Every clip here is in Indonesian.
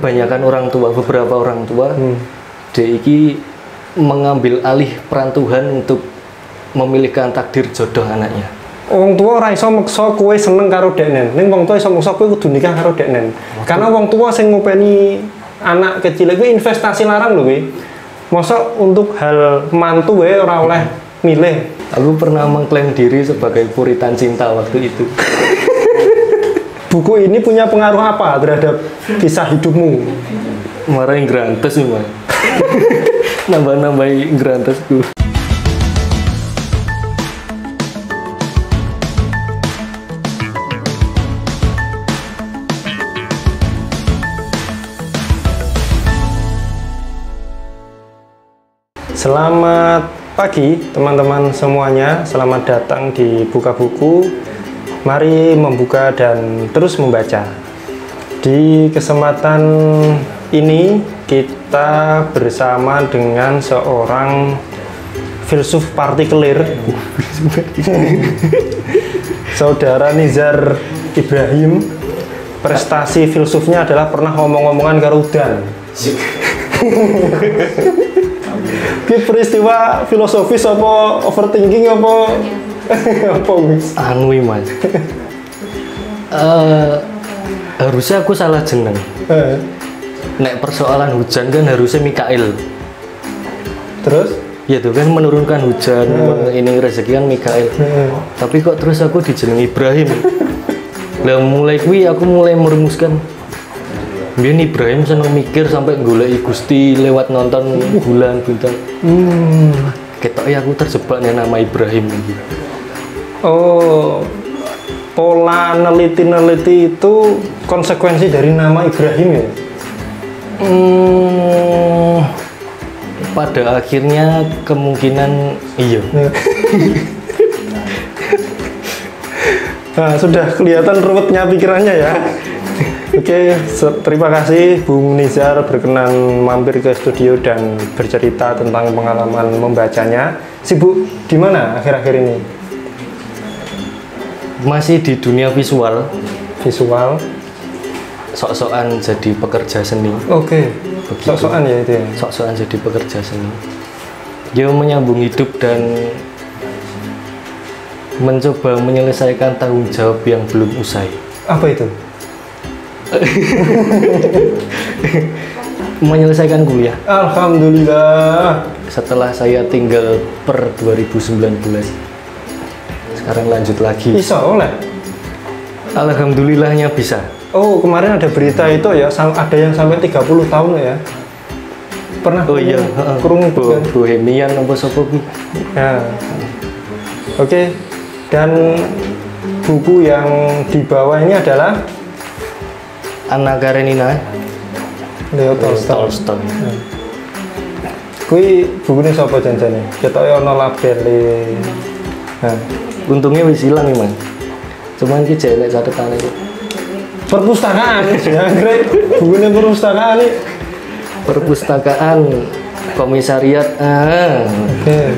kebanyakan orang tua, beberapa orang tua DIY mengambil alih peran Tuhan untuk memilihkan takdir jodoh anaknya. Wong tua ora iso meksa kowe seneng karo deknen. Ning wong tua iso meksa kowe kudu nikah karo deknen. Karena wong tua sing ngopeni anak kecil kuwi investasi larang lho kuwi. Mosok untuk hal mantu wae ora oleh milih. Aku pernah mengklaim diri sebagai puritan cinta waktu itu. Buku ini punya pengaruh apa terhadap kisah hidupmu? Marahin grantes nih, Mas. Nambah-nambahin grantesku. Selamat pagi teman-teman semuanya, selamat datang di Buka Buku. Mari membuka dan terus membaca. Di kesempatan ini kita bersama dengan seorang filsuf partikelir, Saudara Nizar Ibrahim. Prestasi filsufnya adalah pernah ngomong-ngomongan karo udan. Ki peristiwa filosofis apa overthinking apa apa wis Anu Mas. Harusnya aku salah jeneng. Nek persoalan hujan kan harusnya Mikail. Terus? Ya tuh kan menurunkan hujan, ini rezeki kan Mikail. Tapi kok terus aku dijeneng Ibrahim. Lah mulai kuwi aku mulai merumuskan. Biar Ibrahim seneng mikir sampai goleki Gusti lewat nonton bulan bintang. Ketok ya aku terjebak nih nama Ibrahim gitu. Oh, pola neliti itu konsekuensi dari nama Ibrahim ya? Pada akhirnya kemungkinan iya. Nah, sudah kelihatan ruwetnya pikirannya ya. Oke, terima kasih Bung Nizar berkenan mampir ke studio dan bercerita tentang pengalaman membacanya. Sibuk di mana akhir-akhir ini? Masih di dunia visual. Visual. Sok-sokan jadi pekerja seni. Oke. Sok-sokan ya itu ya. Sok-sokan jadi pekerja seni. Dia menyambung hidup dan mencoba menyelesaikan tanggung jawab yang belum usai. Apa itu? Menyelesaikan kuliah. Alhamdulillah. Setelah saya tinggal per 2019. Sekarang lanjut lagi. Bisa oleh? Alhamdulillahnya bisa. Oh, kemarin ada berita itu ya, ada yang sampai 30 tahun ya. Pernah? Oh iya, kurung Bohemian apa sapa kuwi. Ya. Oke. Dan buku yang di bawah ini adalah Anna Karenina, Leo Tolstoy. Kui bukunya siapa janjane? Ketoke ana labele. Nah, untungnya wis ilang nih, Mas. Cuman ki jelek catatan itu. Perpustakaan ya, Greg. Bukunya perpustakaan nih. Perpustakaan komisariat. Oke.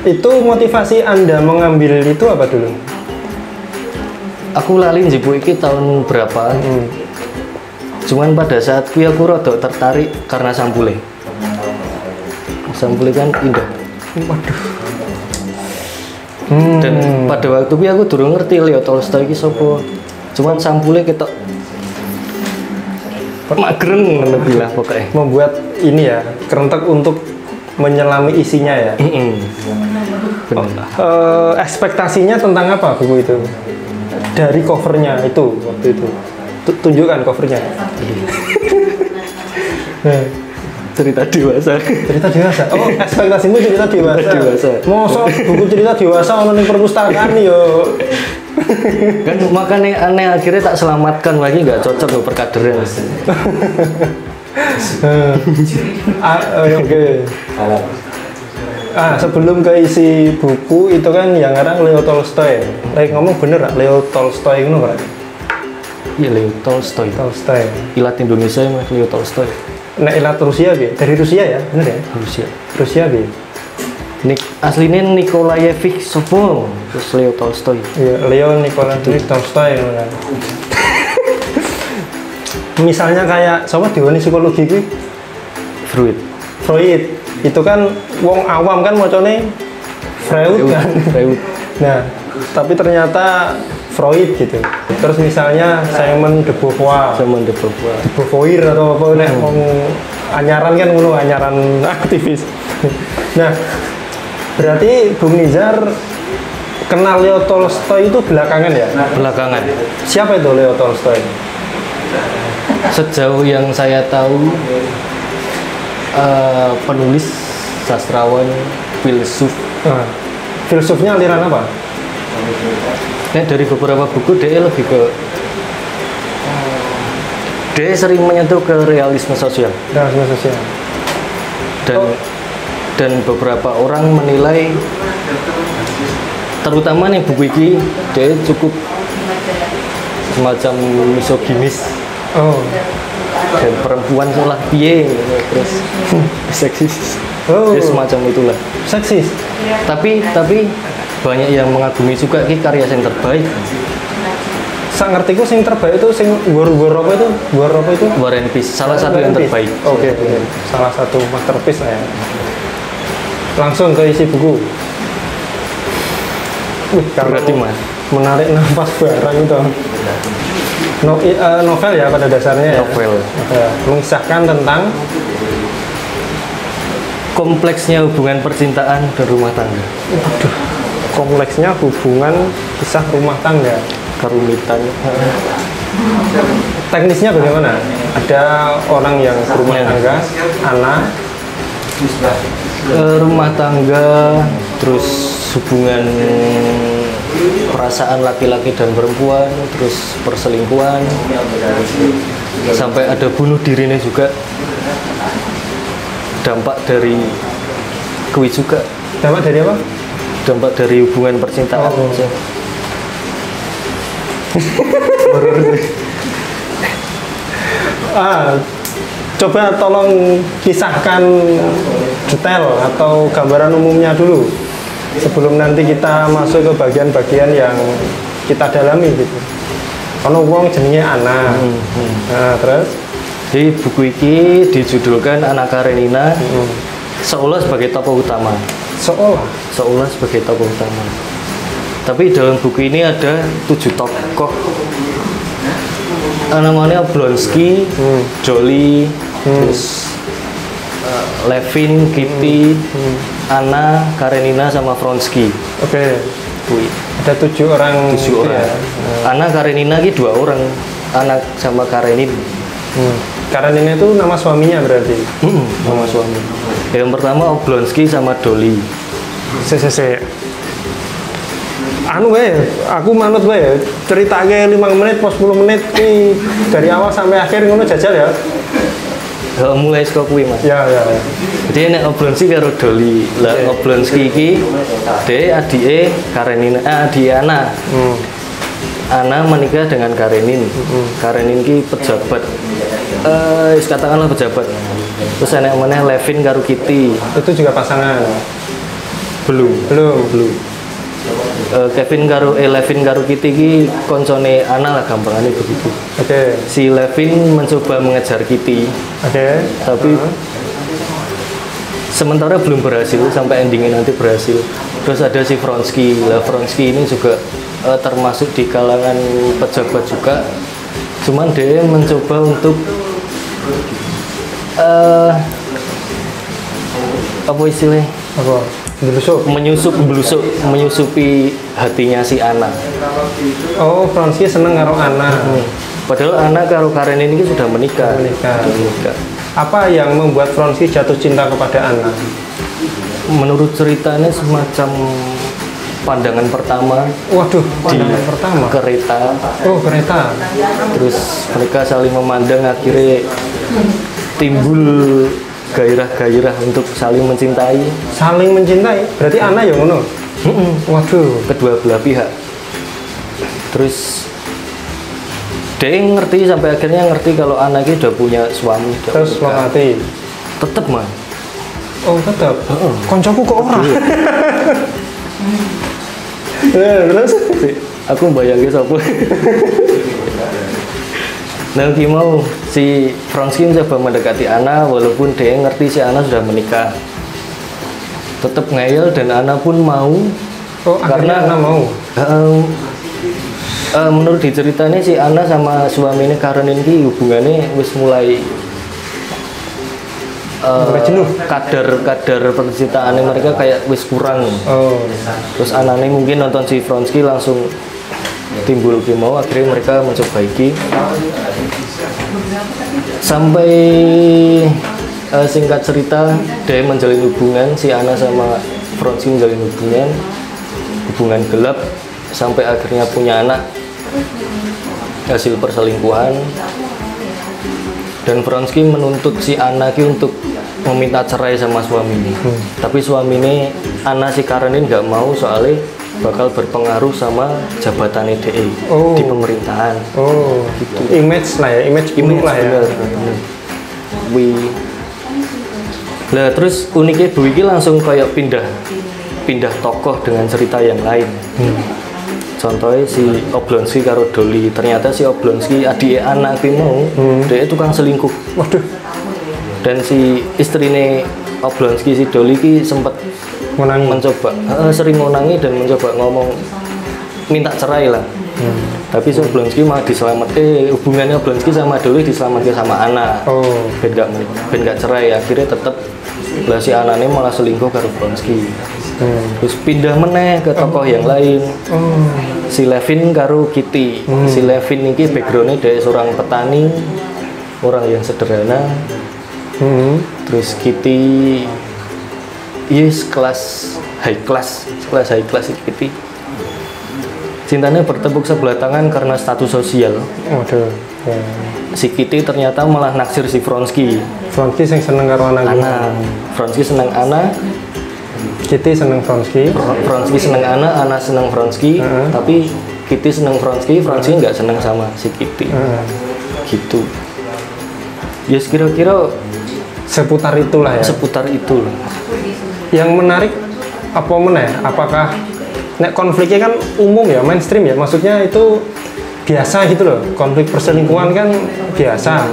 Itu motivasi Anda mengambil itu apa dulu? Aku lali njipu iki tahun berapa? Cuman pada saat kuwi aku rada tertarik karena sampule. Sampule kan indah. Waduh. Dan pada waktu kuwi aku durung ngerti Leo Tolstoy iki sapa. Cuman sampule ketok magreng lebih lah pokoknya. Membuat ini ya, kerentek untuk menyelami isinya ya. Ekspektasinya tentang apa buku itu? Dari covernya itu waktu itu. Tunjukkan covernya. Cerita dewasa. Cerita dewasa. Oh, ekspektasimu cerita dewasa. Mosok buku cerita dewasa ono ning perpustakaan yo. Kan makanya aneh akhirnya tak selamatkan lagi, nggak cocok loh perkaderan. Oke. Sebelum ke isi buku itu kan yang ngarang Leo Tolstoy. Ngomong bener Leo Tolstoy itu Pak? Iya, Leo Tolstoy. Ilat Indonesia Mas Leo Tolstoy. Nek ilat Rusia bi? Dari Rusia ya, bener ya? Rusia bi. Aslinya Nikolaevich sopo, terus Leo Tolstoy. Iya, Leo Nikolaevich Tolstoy. Misalnya kayak sama diwani psikologi kuwi Freud itu kan wong awam kan macane Freud kan. Freud. Nah, tapi ternyata Freud gitu. Terus misalnya Simon de Beauvoir, Beauvoir atau apa nek wong anyaran kan ngono, anyaran aktivis. Nah, berarti Bung Nizar kenal Leo Tolstoy itu belakangan ya? Belakangan. Siapa itu Leo Tolstoy? Sejauh yang saya tahu penulis, sastrawan, filsuf. Filsufnya aliran apa? Nah, dari beberapa buku dia lebih ke dia sering menyentuh ke realisme sosial. Realisme sosial. Dan beberapa orang menilai, terutama nih buku ini dia cukup semacam misoginis. Dan perempuan seolah piye terus seksis. Dia semacam itulah. Seksis. Tapi banyak yang mengagumi juga ki karya yang terbaik. Sak ngertiku sing terbaik itu sing War apa itu? War and Peace, salah satu yang terbaik. Oke. Salah satu masterpiece lah ya. Langsung ke isi buku. Berarti mah menarik nafas barang itu. Novel ya pada dasarnya. Novel. Ya. Mengisahkan tentang kompleksnya hubungan percintaan dan rumah tangga. Waduh, kompleksnya hubungan kisah rumah tangga. Kerumitan. Teknisnya bagaimana? Ada orang yang berumah tangga, anak, rumah tangga, terus hubungan perasaan laki-laki dan perempuan, terus perselingkuhan, sampai ada bunuh dirinya juga. Dampak dari kuwi juga. Dampak dari apa? Dampak dari hubungan percintaan. Coba tolong kisahkan detail atau gambaran umumnya dulu sebelum nanti kita masuk ke bagian-bagian yang kita dalami gitu. Ono wong jenenge Ana. Nah, terus di buku ini dijudulkan Anna Karenina seolah sebagai tokoh utama. Seolah sebagai tokoh utama. Tapi dalam buku ini ada 7 tokoh. Namanya Blonsky, Jolie, terus Levin, Kitty, Anna, Karenina, sama Vronsky. Oke. Ada 7 orang. 7 orang. Ya. Anna, Karenina ini 2 orang. Anna sama Karenin. Karenina itu nama suaminya berarti. Nama suami. Yang pertama Oblonsky sama Dolly. Anu aku manut ceritanya 5 menit, 10 menit nih dari awal sampai akhir ngono jajal ya. Mulai saka kuwi, Mas. Ya. Jadi nek Oblonsky karo Dolly. Lah Oblonsky iki dhek adike Karenina, adike Anna. Anna menikah dengan Karenin. Karenin ki pejabat. Katakanlah pejabat. Terus enek meneh Levin karo Kitty. Itu juga pasangan. Belum. Levin karo Kitty ki koncone Anna lah gampangane begitu. Oke. Si Levin mencoba mengejar Kitty. Oke. Tapi sementara belum berhasil, sampai endingnya nanti berhasil. Terus ada si Vronsky. Lah Vronsky ini juga termasuk di kalangan pejabat juga. Cuman dia mencoba untuk apa istilahnya? Menyusupi hatinya si Anna. Oh, Vronsky seneng karo Anna. Padahal Anna karo Karenin ini sudah menikah. Apa yang membuat Vronsky jatuh cinta kepada Anna? Menurut ceritanya semacam pandangan pertama. Waduh, pandangan pertama. Kereta. Oh, kereta. Terus mereka saling memandang, akhirnya timbul gairah-gairah untuk saling mencintai. Saling mencintai? Berarti Anna yang ngono? Waduh. Kedua belah pihak. Terus dia ngerti, sampai akhirnya ngerti kalau Anna ini udah punya suami. Terus mati? Tetep, mah. Oh, tetep? Koncoku kok ora? Terus? Aku bayangin siapa. Nah, mau si Vronsky mencoba mendekati Anna walaupun dia ngerti si Anna sudah menikah. Tetap ngeyel dan Anna pun mau. Oh, karena Anna mau. Menurut ceritanya si Anna sama suaminya Karenin ki hubungannya wis mulai jenuh. kadar percintaannya mereka kayak wis kurang. Terus anaknya mungkin nonton si Vronsky langsung timbul mau, akhirnya mereka mencoba iki sampai singkat cerita dia menjalin hubungan, si Anna sama Vronsky menjalin hubungan gelap sampai akhirnya punya anak hasil perselingkuhan. Dan Vronsky menuntut si Anna untuk meminta cerai sama suaminya. Tapi suaminya Anna si Karenin nggak mau soalnya bakal berpengaruh sama jabatannya DE di pemerintahan. Gitu. Image lah ya, image lah ya. Lah terus uniknya Bu Iki langsung kayak pindah tokoh dengan cerita yang lain. Contohnya si Oblonsky karo Dolly, ternyata si Oblonsky adik anak mau dia tukang selingkuh. Waduh. Dan si istrinya Oblonsky si Dolly ki sempat sering ngonangi dan mencoba ngomong minta cerai lah. Tapi si Oblonsky malah hubungannya Oblonsky sama Dolly diselamatkan sama Anna. Ben gak cerai, akhirnya tetap lah si anaknya malah selingkuh karo Vronsky. Terus pindah meneh ke tokoh yang lain. Si Levin karo Kitty. Si Levin ini backgroundnya dari seorang petani, orang yang sederhana. Terus Kitty kelas high class Kitty. Cintanya bertepuk sebelah tangan karena status sosial. Si Kitty ternyata malah naksir si Vronsky. Vronsky yang seneng karo Anna. Vronsky seneng Anna. Kitty seneng Vronsky. Vronsky seneng Anna seneng Vronsky. Tapi Kitty seneng Vronsky nggak seneng sama si Kitty. Gitu. Yes, kira-kira seputar itulah ya. Seputar itulah. Yang menarik apa meneh? Apakah konfliknya kan umum ya, mainstream ya, maksudnya itu biasa gitu loh. Konflik perselingkuhan kan biasa.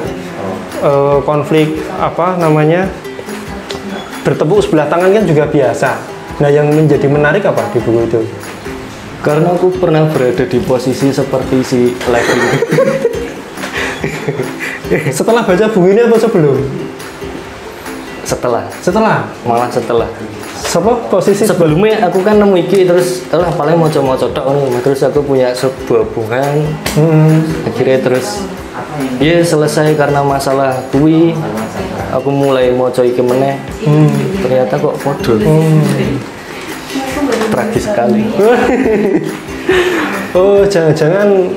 Konflik bertepuk sebelah tangan kan juga biasa. Nah, yang menjadi menarik apa di buku itu? Karena aku pernah berada di posisi seperti si Levin. Setelah baca buku ini atau sebelum? Setelah. Posisi sebelumnya aku kan nemu iki terus paling mau tok nih, terus aku punya sebuah hubungan. Akhirnya terus selesai karena masalah kuwi. Aku mulai mau iki meneh. Ternyata kok podo. Tragis sekali. Jangan-jangan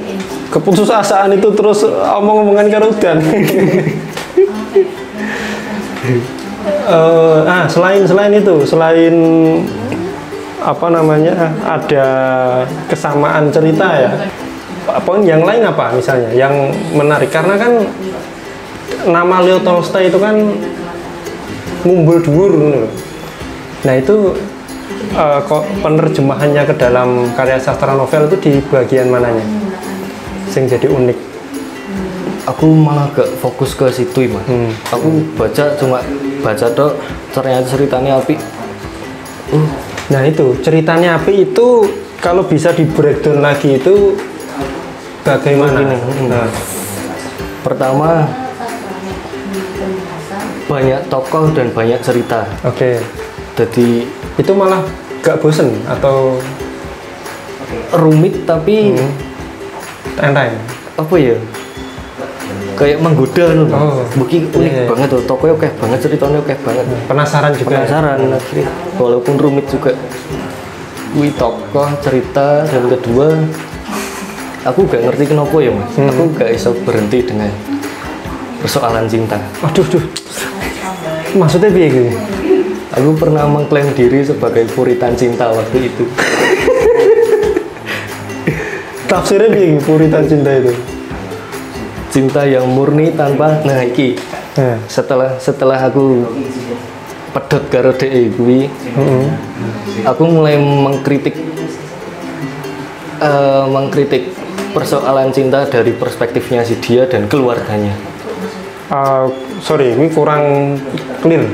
keputusasaan itu terus omong-omongan karo udan. Selain itu, ada kesamaan cerita ya. Poin yang lain apa misalnya yang menarik? Karena kan nama Leo Tolstoy itu kan mumbul dhuwur. Nah itu kok penerjemahannya ke dalam karya sastra novel itu di bagian mananya? Sing jadi unik. Aku malah gak fokus ke situ, Mas. Aku cuma baca tok, ternyata ceritanya apik. Nah itu ceritanya apik itu kalau bisa di breakdown lagi itu bagaimana? Pertama, banyak tokoh dan banyak cerita. Jadi itu malah gak bosen atau rumit tapi enteng. Apa ya? Kayak menggoda loh. Buki unik banget tuh, tokonya oke banget, ceritanya oke banget. Penasaran akhirnya, walaupun rumit juga. Tokoh, cerita, dan kedua aku gak ngerti kenapa ya Mas. Aku gak bisa berhenti dengan persoalan cinta. Maksudnya piye gitu? Aku pernah mengklaim diri sebagai puritan cinta waktu itu. Tafsirnya piye puritan cinta itu? Cinta yang murni tanpa iki. Setelah aku pedot karo DE kuwi, aku mulai mengkritik persoalan cinta dari perspektifnya si dia dan keluarganya. sorry, ini kurang clear.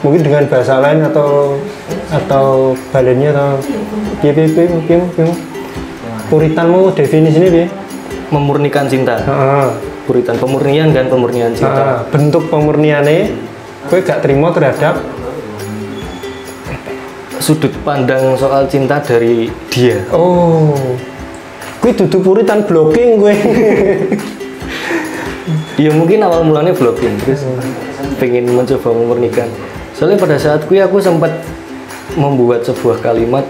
Mungkin dengan bahasa lain atau balennya atau puritanmu definisinya piye? Memurnikan cinta. Puritan pemurnian kan, pemurnian cinta. Bentuk pemurniannya gue gak terima terhadap sudut pandang soal cinta dari dia. Oh, gue dudu puritan blocking gue. Ya mungkin awal mulanya blocking, terus pengen mencoba memurnikan. Soalnya pada saat aku sempat membuat sebuah kalimat,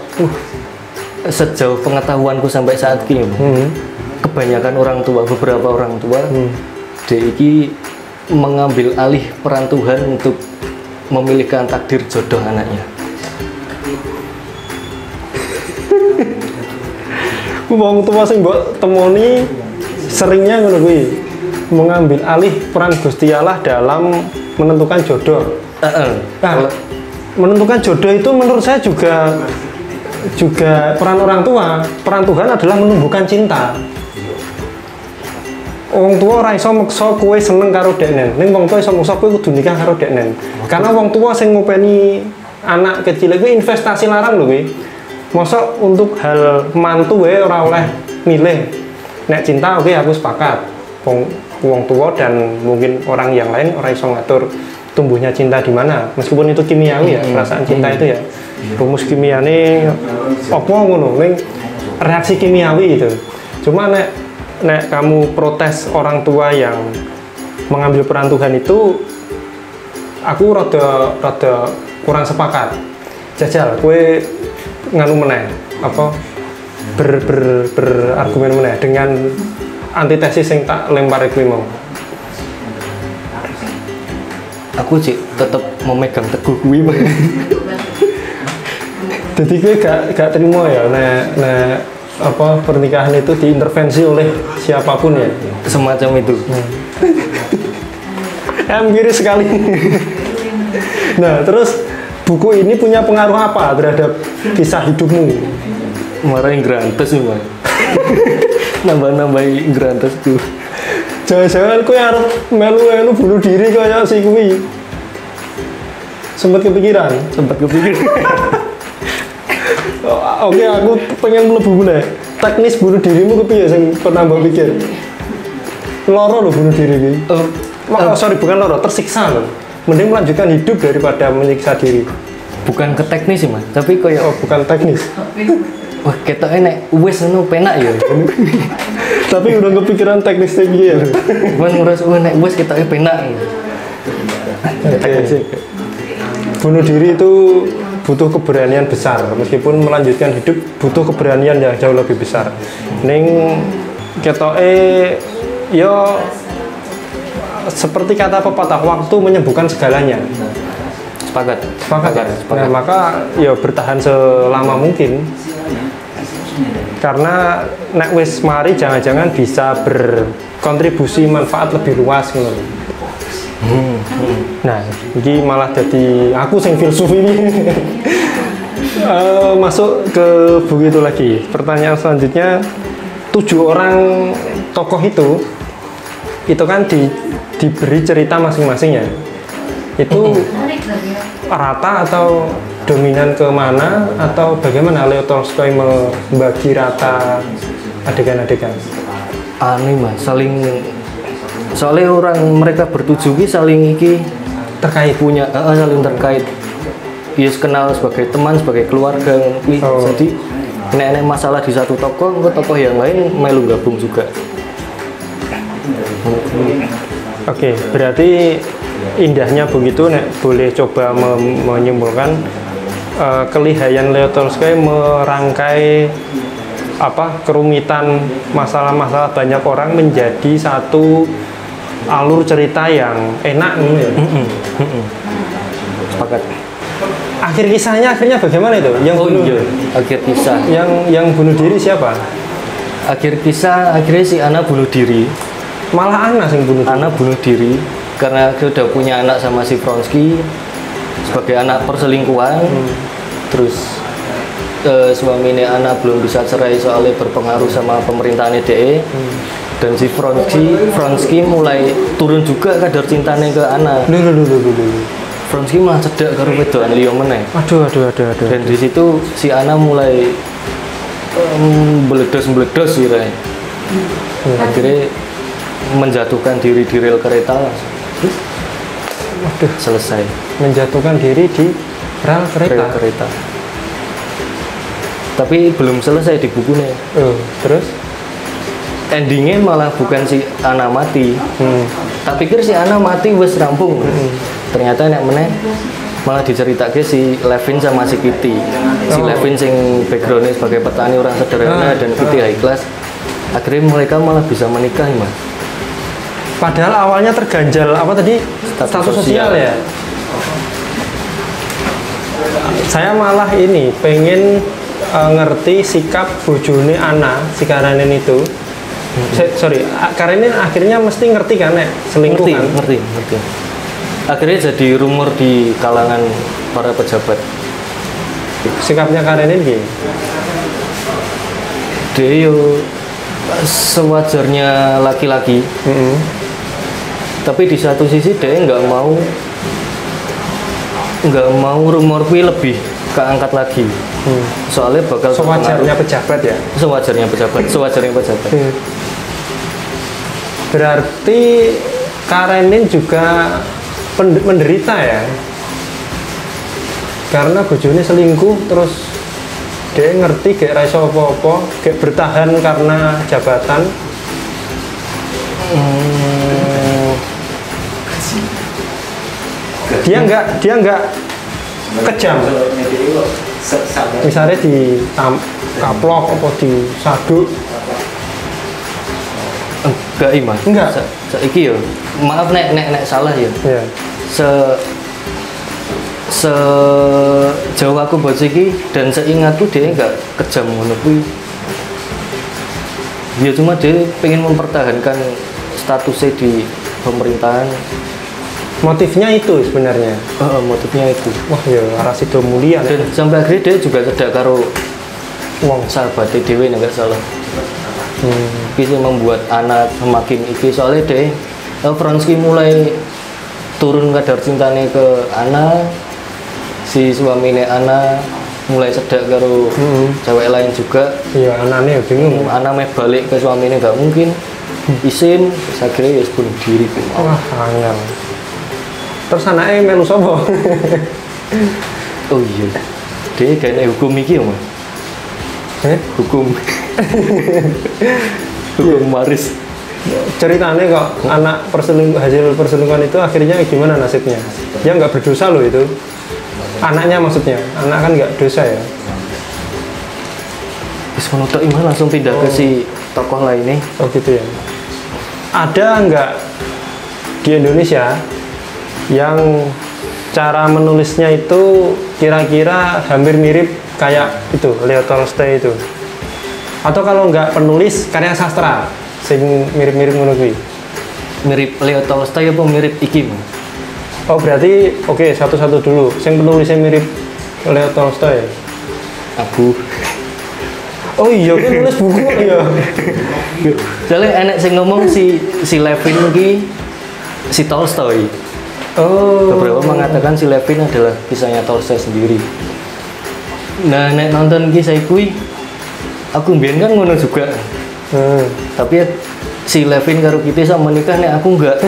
sejauh pengetahuanku sampai saat ini, kebanyakan orang tua, beberapa orang tua, DIY mengambil alih peran Tuhan untuk memilihkan takdir jodoh anaknya. Wong tua sing mbok temoni seringnya ngono kuwi, mengambil alih peran Gusti Allah dalam menentukan jodoh. Nah, menentukan jodoh itu menurut saya juga peran orang tua. Peran Tuhan adalah menumbuhkan cinta. Wong tua ora iso meksa kowe seneng karo deknen. Ning wong tua iso meksa kowe kudu nikah karo deknen. Karena wong tua sing ngopeni anak kecil kuwi investasi larang lho kuwi. Mosok untuk hal mantu wae ora oleh milih. Nek cinta oke aku sepakat. Wong tua dan mungkin orang yang lain ora iso ngatur tumbuhnya cinta di mana. Meskipun itu kimiawi ya, perasaan cinta itu ya. Rumus kimiane apa ngono ning reaksi kimiawi itu. Cuma nek kamu protes orang tua yang mengambil peran Tuhan itu, aku rada kurang sepakat. Jajal, kue nganu meneh, apa berargumen meneh dengan antitesis yang tak lempar kue mau. Aku sih tetap memegang teguh kue. Jadi kue gak terima ya, nek apa pernikahan itu diintervensi oleh siapapun ya, semacam itu. Empiris sekali. Nah terus buku ini punya pengaruh apa terhadap kisah hidupmu? Marahin grantes nih Mas. Nambah-nambahin grantes tuh. Jangan-jangan kowe arep melu bunuh diri kayak si kuwi. Sempat kepikiran? Oke, aku pengen mlebu meneh. Teknis bunuh dirimu kepiye sing pernah mbok pikir? Loro lho bunuh diri iki. Sorry, bukan loro, tersiksa lho. Mending melanjutkan hidup daripada menyiksa diri. Bukan ke teknis sih Mas, tapi koyo bukan teknis. Wah, ketoke nek wis ngono penak ya. Tapi udah kepikiran teknisnya piye ya. Cuman ngerasa nek wis ketoke penak. Oke. Bunuh diri itu butuh keberanian besar, meskipun melanjutkan hidup butuh keberanian yang jauh lebih besar. Ning ketoke yo seperti kata pepatah, waktu menyembuhkan segalanya. Sepakat. Nah, maka ya bertahan selama mungkin. Karena nek wis mari jangan-jangan bisa berkontribusi manfaat lebih luas gitu. Nah, ini malah jadi aku sing filsuf ini. Masuk ke buku itu lagi. Pertanyaan selanjutnya, 7 orang tokoh itu kan diberi cerita masing-masing ya. Itu rata atau dominan ke mana, atau bagaimana Leo Tolstoy membagi rata adegan-adegan? Aneh Mas, soalnya mereka bertujuh saling terkait, punya saling terkait. Yes, kenal sebagai teman, sebagai keluarga. Jadi nek masalah di satu tokoh yang lain melu gabung juga. Oke, berarti indahnya begitu nek boleh coba menyimpulkan kelihayan Leo Tolstoy merangkai kerumitan masalah-masalah banyak orang menjadi satu alur cerita yang enak ya. Sepakat. Akhir kisahnya akhirnya bagaimana itu? Akhir kisah. Yang bunuh diri siapa? Akhir kisah akhirnya si Ana bunuh diri. Malah Ana sing bunuh diri. Ana bunuh diri karena dia udah punya anak sama si Vronsky sebagai anak perselingkuhan. Terus suaminya Ana belum bisa cerai soalnya berpengaruh sama pemerintahan DE. Dan si Vronsky mulai turun juga kadar cintanya ke Anna. Vronsky malah cedak karo wedokan liya meneh. Aduh. Dan di situ si Anna mulai meledos kira. Akhirnya menjatuhkan diri di rel kereta. Waduh, selesai. Menjatuhkan diri di rel kereta. Tapi belum selesai di bukunya. Terus? Endingnya malah bukan si Anna mati. Tak pikir si Anna mati wes rampung. Ternyata nek meneh malah diceritake si Levin sama si Kitty. Si Levin sing backgroundnya sebagai petani orang sederhana dan Kitty high class. Akhirnya mereka malah bisa menikah, Mas. Padahal awalnya terganjal apa tadi? Status sosial ya. Saya malah ini pengen ngerti sikap bojone Anna si Karenin itu. Sorry, Karenin akhirnya mesti ngerti kan selingkuh kan? Ngerti. Akhirnya jadi rumor di kalangan para pejabat. Sikapnya Karenin gini? Dia sewajarnya laki-laki. Tapi di satu sisi dia nggak mau rumor kuwi lebih keangkat lagi. Soalnya bakal sewajarnya pejabat ya. Sewajarnya pejabat. Berarti Karenin juga menderita ya, karena bojone selingkuh terus dia ngerti gak raiso apa-apa, gak bertahan karena jabatan. Dia nggak kejam. Misalnya di kaplok apa di saduk. Enggak. Saiki yo. Maaf nek salah ya. Yeah. Sejauh aku baca iki dan seingatku dia enggak kejam ngono kuwi. Dia cuma dia pengen mempertahankan statusnya di pemerintahan. Motifnya itu sebenarnya. Motifnya itu. Wah ya Arasido mulia. Dan sampai akhirnya dia juga cedak karo wong sahabatnya dhewe nek enggak salah. Bisa membuat anak semakin iki soalnya deh Vronsky mulai turun kadar cintanya ke Anna, si suaminya Anna mulai cedak karo cewek lain juga. Iya, anaknya bingung. Anna meh balik ke suaminya nggak mungkin. Isin, saya kira ya bunuh diri. Wah, angel. Terus anaknya melu sapa? Oh iya, dia kayaknya hukum iki ya Mas. Hukum waris. Ceritanya kok anak hasil perselingkuhan itu akhirnya gimana nasibnya? Ya nggak berdosa loh itu. Anaknya maksudnya, anak kan nggak dosa ya. Terus menutup iman langsung pindah ke si tokoh lainnya. Oh gitu ya. Ada nggak di Indonesia yang cara menulisnya itu kira-kira hampir mirip kayak itu Leo Tolstoy itu? Atau kalau nggak penulis karya sastra sing mirip-mirip ngono kuwi? Mirip Leo Tolstoy apa mirip iki? Oh berarti oke, satu-satu dulu. Sing penulisnya mirip Leo Tolstoy. Aku. Oh iya, kan nulis buku ya. Soalnya enek sing ngomong si Levin iki si Tolstoy. Oh. Beberapa mengatakan si Levin adalah kisahnya Tolstoy sendiri. Nah, nek nonton kisah kuwi aku mbiyen kan ngono juga. Tapi ya, si Levin karo Kitty sama menikah nek aku enggak.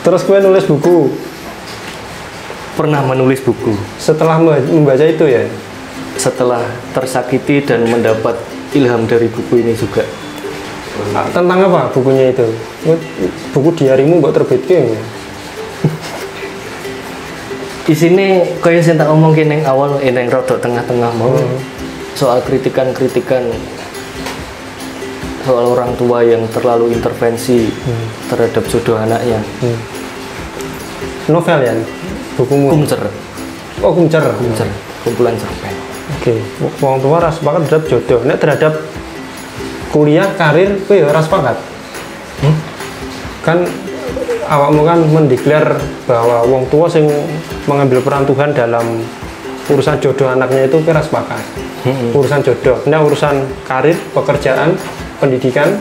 Terus gue nulis buku. Pernah menulis buku. Setelah membaca itu ya? Setelah tersakiti dan mendapat ilham dari buku ini juga. Tentang apa bukunya itu? Buku diarimu kok terbitke ya? Isine kaya sing tak omongke ning awal ning rodok tengah-tengah mau. Soal kritikan-kritikan soal orang tua yang terlalu intervensi terhadap jodoh anaknya. Novel ya? Bukumu? Kumcer. Oh kumcer. Kumpulan cerpen. Oke, orang tua ras sepakat terhadap jodoh. Nek terhadap kuliah, karir, kowe ya ora sepakat. Kan awakmu kan mendeklar bahwa wong tua sing mengambil peran Tuhan dalam urusan jodoh anaknya itu kira sepakat. Urusan jodoh, nah urusan karir, pekerjaan, pendidikan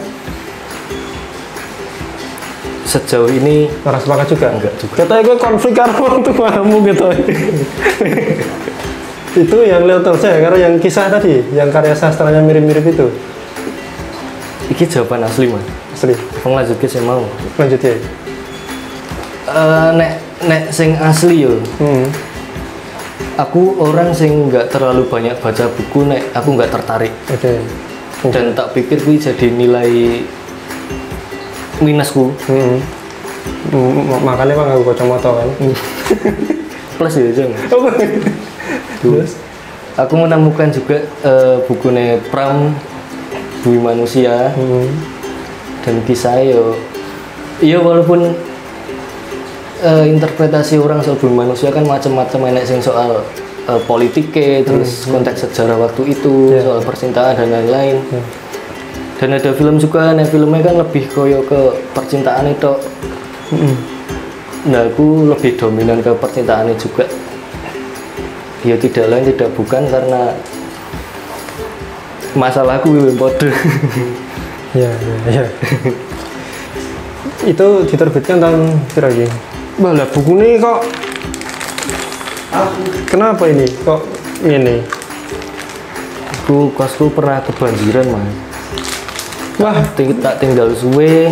sejauh ini orang sepakat juga? Enggak juga. Katanya gue konflik karo orang tuamu gitu. Itu yang Leo Tolstoy, karena yang kisah tadi, yang karya sastranya mirip-mirip itu. Iki jawaban asli mas. Asli. Lanjut ke saya mau. Lanjut ya. Nek sing asli yo. Aku orang sing nggak terlalu banyak baca buku, nek aku nggak tertarik. Oke. Dan tak pikir kuwi jadi nilai minusku. Makanya Pak nggak kacamata kan. Plus ya jeng. Terus aku menemukan juga bukunya Pram Bumi Manusia dan kisah yo. Iya walaupun interpretasi orang soal bumi manusia kan macam-macam, enak sing soal politiknya, terus konteks sejarah waktu itu, soal percintaan dan lain-lain. Dan ada film juga, nah filmnya kan lebih koyo ke percintaan itu. Nah aku lebih dominan ke percintaannya juga. Ya tidak lain tidak bukan karena masalahku yang bodoh. ya. Itu diterbitkan tahun berapa lagi? Bah lah buku ini kok kenapa ini kok ini? Kosku pernah kebanjiran mas. Wah, tak tinggal suwe,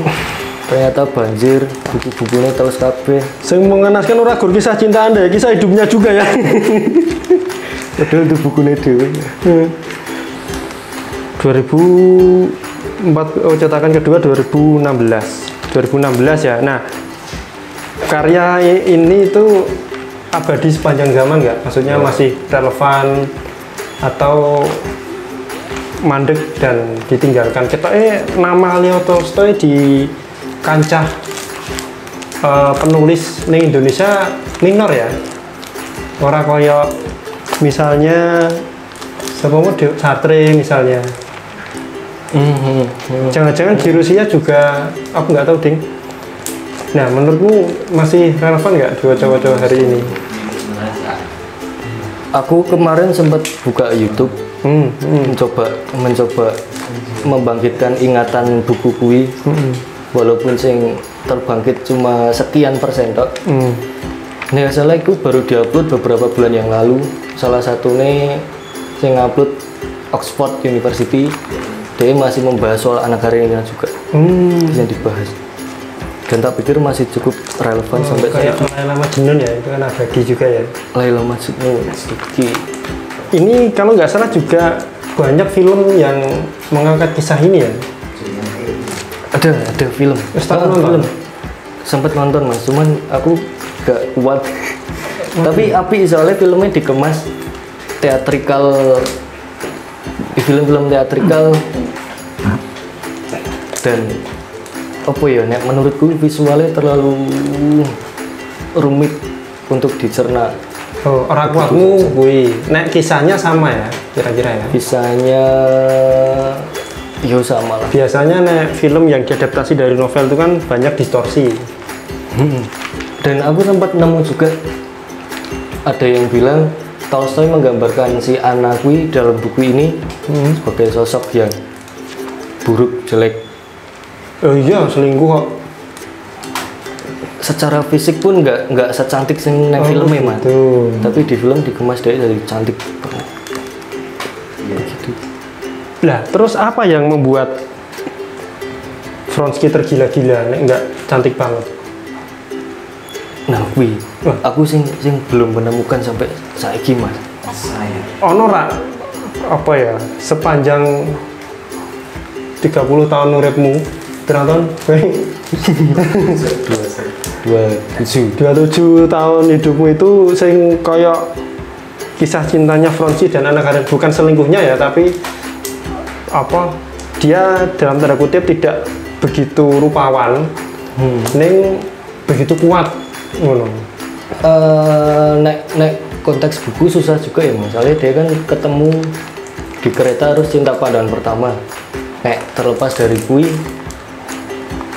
ternyata banjir, buku-bukunya terus kabeh. Saya mengenaskan orang gur kisah cinta Anda, kisah hidupnya juga ya. Padahal itu bukunya dewe. 2004 cetakan kedua 2016 ya. Nah, karya ini itu abadi sepanjang zaman nggak? Maksudnya masih relevan atau mandek dan ditinggalkan? Kita nama Leo Tolstoy di kancah penulis ning Indonesia minor ya. Orang kaya misalnya siapa mau Sartre misalnya. Jangan-jangan di Rusia juga aku nggak tahu ding. Nah menurutmu masih relevan nggak dibaca-baca hari ini? Aku kemarin sempat buka YouTube, mencoba membangkitkan ingatan buku kui, walaupun sing terbangkit cuma sekian persen tok. Nah salah itu baru diupload beberapa bulan yang lalu. Salah satunya sing upload Oxford University. Dia masih membahas soal anak karenina juga, yang dibahas. Dan tak pikir masih cukup relevan sampai kayak Laila Majnun ya, itu kan abadi juga ya. Laila Majnun sedikit. Ini kalau nggak salah juga banyak film yang mengangkat kisah ini ya. Ada film. Nonton. Sempat nonton mas, cuman aku gak kuat. Tapi api soalnya filmnya dikemas teatrikal, di film-film teatrikal. Dan apa ya, nek menurutku visualnya terlalu rumit untuk dicerna. Oh, orang kuatmu gue. Nek kisahnya sama ya, kira-kira ya. Kisahnya yo sama lah. Biasanya nek film yang diadaptasi dari novel itu kan banyak distorsi. Dan aku sempat nemu juga ada yang bilang Tolstoy menggambarkan si Anna kui dalam buku ini sebagai sosok yang buruk, jelek. Oh iya, selingkuh kok. Secara fisik pun nggak secantik sing nang filmnya mas. Tapi di film dikemas dia jadi cantik banget. Gitu. Lah, terus apa yang membuat Vronsky tergila-gila nek nggak cantik banget? Nah, aku sing belum menemukan sampai saiki mas. Ono ra apa ya, sepanjang 30 tahun uripmu, berapa tahun? 27 tahun hidupmu itu sing kayak kisah cintanya Vronsky dan anak karet, bukan selingkuhnya ya, tapi apa, dia dalam tanda kutip tidak begitu rupawan, neng begitu kuat ngono. Nek konteks buku susah juga ya mas, soalnya dia kan ketemu di kereta harus cinta pandangan pertama. Nek terlepas dari kui,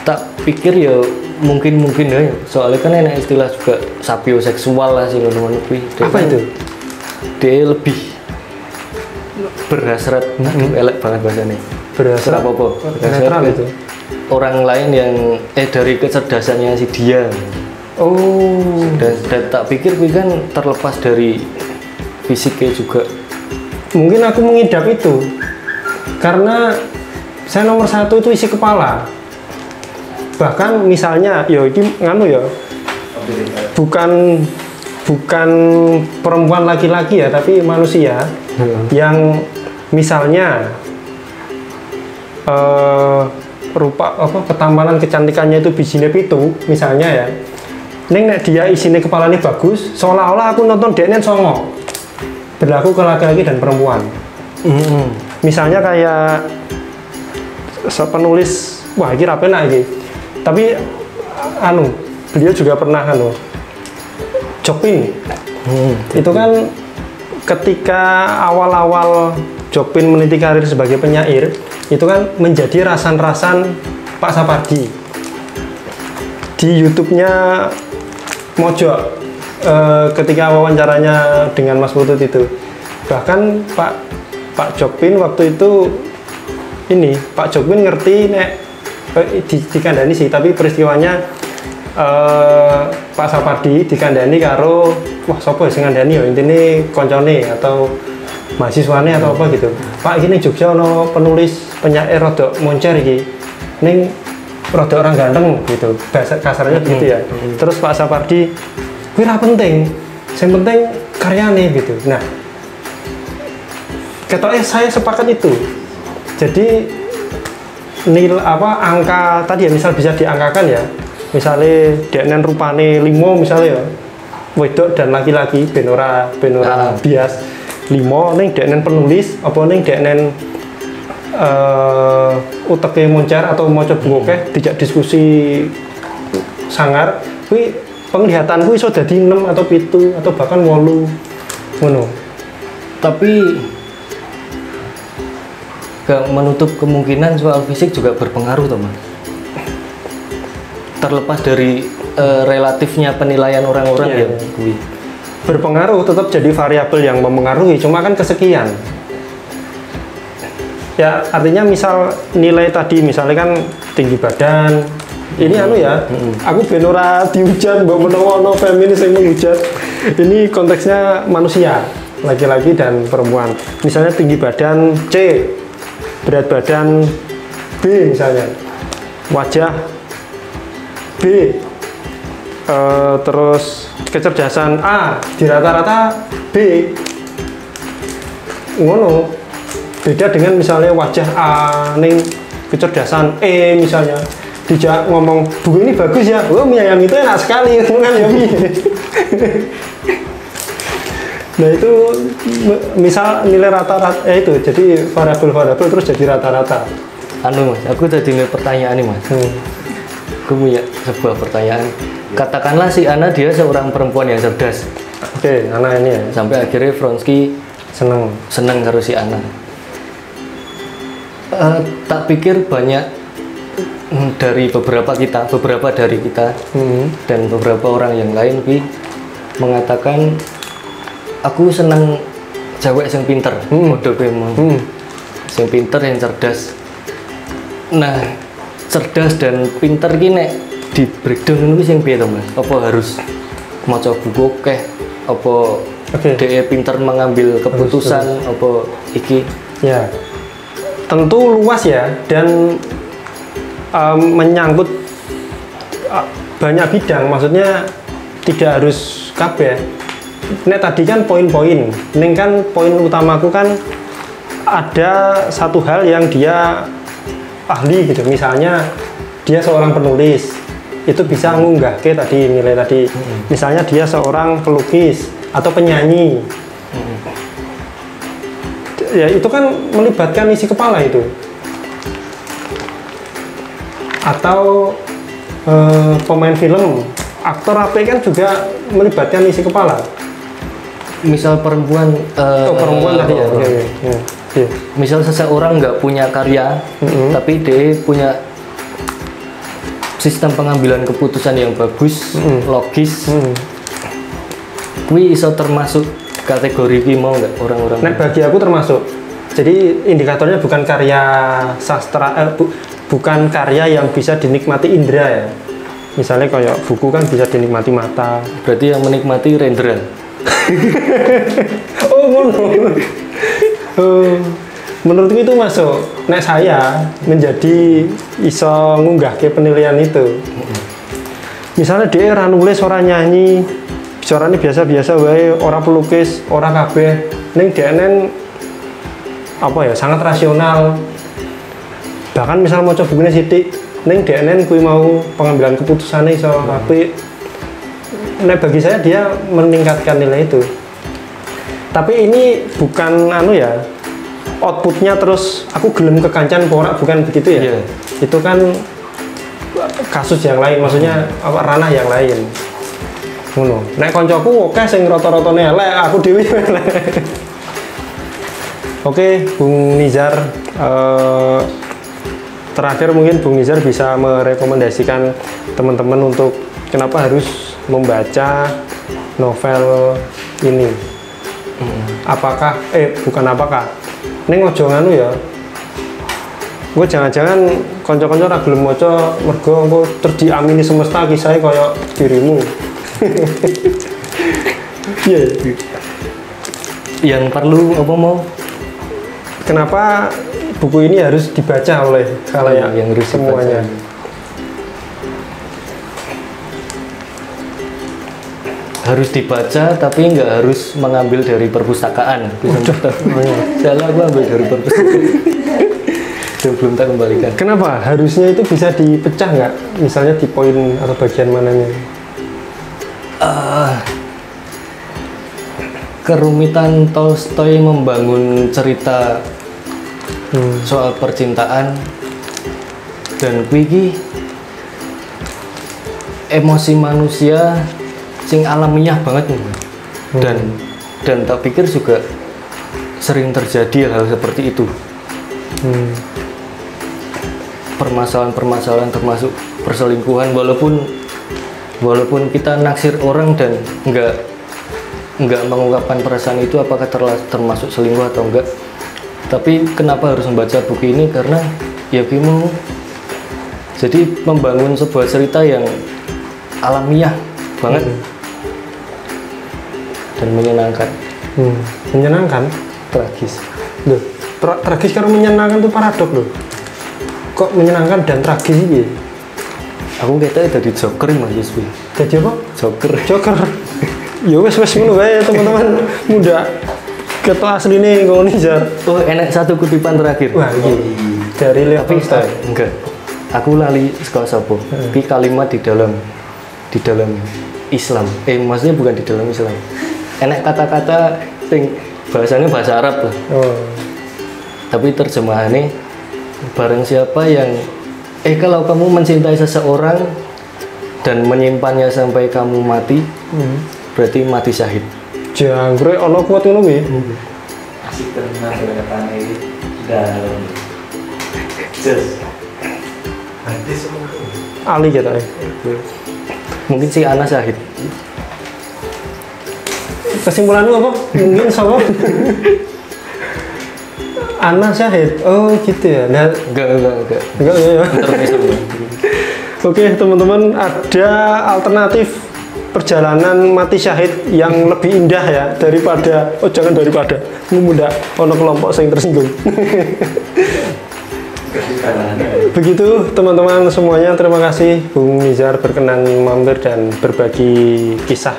tak pikir ya mungkin ya, soalnya kan enak istilah juga sapioseksual lah sih teman-teman kui. Apa itu? dia lebih berhasrat, aduh elek banget bahasanya. Berhasrat apa? netral itu. Orang lain yang dari kecerdasannya si dia. Oh. Dan tak pikir kan terlepas dari fisiknya juga. Mungkin aku mengidap itu karena saya nomor satu itu isi kepala. Bahkan misalnya, yo ini nganu ya, bukan perempuan laki-laki ya, tapi manusia yang misalnya rupa apa ketampanan kecantikannya itu bijine pitu misalnya ya. Neng nek dia isinya kepalanya bagus, seolah-olah aku nonton dia songo. Berlaku ke laki-laki dan perempuan. Misalnya kayak penulis, wah ini rapi nak ini. Tapi beliau juga pernah Jokpin. Itu kan ketika awal-awal Jokpin meniti karir sebagai penyair, itu kan menjadi rasan-rasan Pak Sapardi. Di YouTube-nya Mojok. Ketika wawancaranya dengan Mas Putut itu, bahkan Pak Jokpin waktu itu Pak Jokpin ngerti nek dikandani sih, tapi peristiwanya Pak Sapardi dikandani karo wah sopo sing ngandani ya intine koncone atau mahasiswane atau apa gitu. Pak ini Jogja ono penulis penyair rodok moncer iki ning rodok orang ganteng gitu, bahasa kasarnya gitu ya. Terus Pak Sapardi kuwi ra penting, yang penting karyane gitu. Nah, ketoknya saya sepakat itu. Jadi angka tadi ya misal bisa diangkakan ya. Misalnya deknen rupane 5 misalnya ya. Wedok dan laki-laki benora bias 5 ning deknen penulis apa ning deknen uteke moncer atau maca buku dijak diskusi sangar kuwi penglihatanku iso dadi 6 atau 7 atau bahkan 8 ngono. Tapi gak menutup kemungkinan soal fisik juga berpengaruh teman. Terlepas dari relatifnya penilaian orang-orang yang berpengaruh, tetap jadi variabel yang mempengaruhi, cuma kan kesekian. Ya artinya misal nilai tadi misalnya kan tinggi badan. Ini aku benora dihujat, mbak menawa feminis yang menghujat. Ini konteksnya manusia, laki-laki dan perempuan. Misalnya tinggi badan C, berat badan B misalnya, wajah B, terus kecerdasan A di rata-rata B. Ngono. Beda dengan misalnya wajah A ning kecerdasan E misalnya. Dijak ngomong, buku ini bagus ya, oh mie ayam itu enak sekali, itu kan ya mie. Nah itu misal nilai rata-rata itu jadi variabel terus jadi rata-rata. Mas, aku tadi nilai pertanyaan nih mas. Aku punya sebuah pertanyaan. Katakanlah si Ana dia seorang perempuan yang cerdas. Oke, Ana ini ya. Sampai akhirnya Vronsky seneng harus si Ana. Tak pikir banyak dari beberapa dari kita dan beberapa orang yang lain mengatakan aku senang cewek yang pinter, model yang pinter, yang cerdas. Nah, cerdas dan pinter gini di breakdown itu yang piye to Mas? Apa harus maca buku apa dia pinter mengambil keputusan apa iki? Ya, tentu luas ya dan menyangkut banyak bidang, maksudnya tidak harus kabeh. Nek tadi kan poin-poin, ini kan poin utamaku kan ada satu hal yang dia ahli gitu, misalnya dia seorang penulis, itu bisa ngunggah ke tadi nilai tadi. Misalnya dia seorang pelukis atau penyanyi, ya itu kan melibatkan isi kepala itu. Atau pemain film, aktor apa kan juga melibatkan isi kepala. Misal perempuan tadi ya. Misal seseorang nggak punya karya, tapi dia punya sistem pengambilan keputusan yang bagus, logis. Kui iso termasuk kategori ini mau nggak orang-orang? Nek bagi aku termasuk. Jadi indikatornya bukan karya sastra, bukan karya yang bisa dinikmati indera ya. Misalnya kayak buku kan bisa dinikmati mata. Berarti yang menikmati renderan. Oh ngono. Menurutku itu masuk. Nek saya menjadi iso ngunggah ke penilaian itu. Misalnya dia ora nulis, ora nyanyi, bicaranya biasa-biasa wae, ora pelukis, ora kabeh. Ning DNN apa ya, sangat rasional. Bahkan misal maca bukune sithik, ning DNN kuwi mau pengambilan keputusannya iso apik. Nek bagi saya dia meningkatkan nilai itu. Tapi ini bukan anu ya, outputnya terus aku gelem kekancan porak, bukan begitu ya. Iya. Itu kan kasus yang lain, maksudnya apa, ranah yang lain. Ngono. Nek koncoku oke sing rata-ratane elek, aku dhewe elek. Oke, Bung Nizar, terakhir mungkin Bung Nizar bisa merekomendasikan teman-teman untuk kenapa harus membaca novel ini. Apakah, bukan apakah, ini ngojo nganu ya, gue jangan-jangan konco-konco ra gelem maca mergo engko terus diamini semesta kisahnya kaya dirimu. Iya. Yang perlu apa mau? Kenapa buku ini harus dibaca oleh khalayak yang harus semuanya? Harus dibaca tapi nggak harus mengambil dari perpustakaan. Salah, aku ambil dari perpustakaan. Dan belum tak kembalikan. Kenapa? Harusnya itu bisa dipecah nggak? Misalnya di poin atau bagian mananya? Kerumitan Tolstoy membangun cerita soal percintaan dan kuwi emosi manusia sing alamiah banget nih. Dan tak pikir juga sering terjadi hal seperti itu. Permasalahan-permasalahan termasuk perselingkuhan, walaupun kita naksir orang dan nggak mengungkapkan perasaan itu, apakah termasuk selingkuh atau enggak. Tapi kenapa harus membaca buku ini? Karena ya mau jadi membangun sebuah cerita yang alamiah banget dan menyenangkan. Menyenangkan? Tragis. Loh, tragis karo menyenangkan itu paradok loh. Kok menyenangkan dan tragis ini? Aku kayaknya jadi Joker Mas Yuswi. Jadi apa? Joker. Ya wes ngono wae teman-teman muda. Ketua asli nih ngono Nizar. Oh, enak satu kutipan terakhir. Wah, iya. Dari Leo Tolstoy. Enggak. Aku lali sekolah sopo. Tapi kalimat di dalam Islam. Maksudnya bukan di dalam Islam. Enak kata-kata sing bahasanya bahasa Arab lah. Oh. Tapi terjemahannya barang siapa yang kalau kamu mencintai seseorang dan menyimpannya sampai kamu mati, berarti mati syahid. Jangkrik ana kuat ngono kuwi. Asik tenan katane iki dalam. Just. Nanti semua Ali katanya. Mungkin si Ana syahid. Kesimpulanmu apa? Mungkin sama. Ana syahid. Oh gitu ya. Nah, Enggak. ya. Intermezzo. Oke teman-teman, ada alternatif perjalanan mati syahid yang lebih indah ya daripada muda ono kelompok yang tersinggung. Begitu teman-teman semuanya, terima kasih Bung Nizar berkenan mampir dan berbagi kisah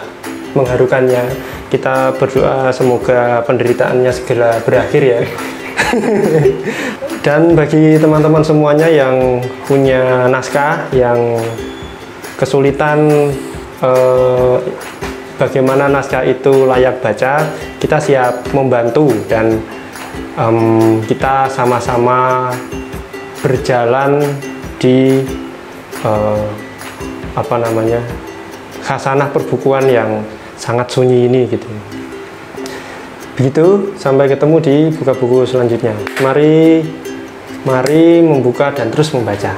mengharukannya. Kita berdoa semoga penderitaannya segera berakhir ya. Dan bagi teman-teman semuanya yang punya naskah, yang kesulitan bagaimana naskah itu layak baca, kita siap membantu dan kita sama-sama berjalan di khasanah perbukuan yang sangat sunyi ini gitu. Begitu, sampai ketemu di buka buku selanjutnya. Mari membuka dan terus membaca.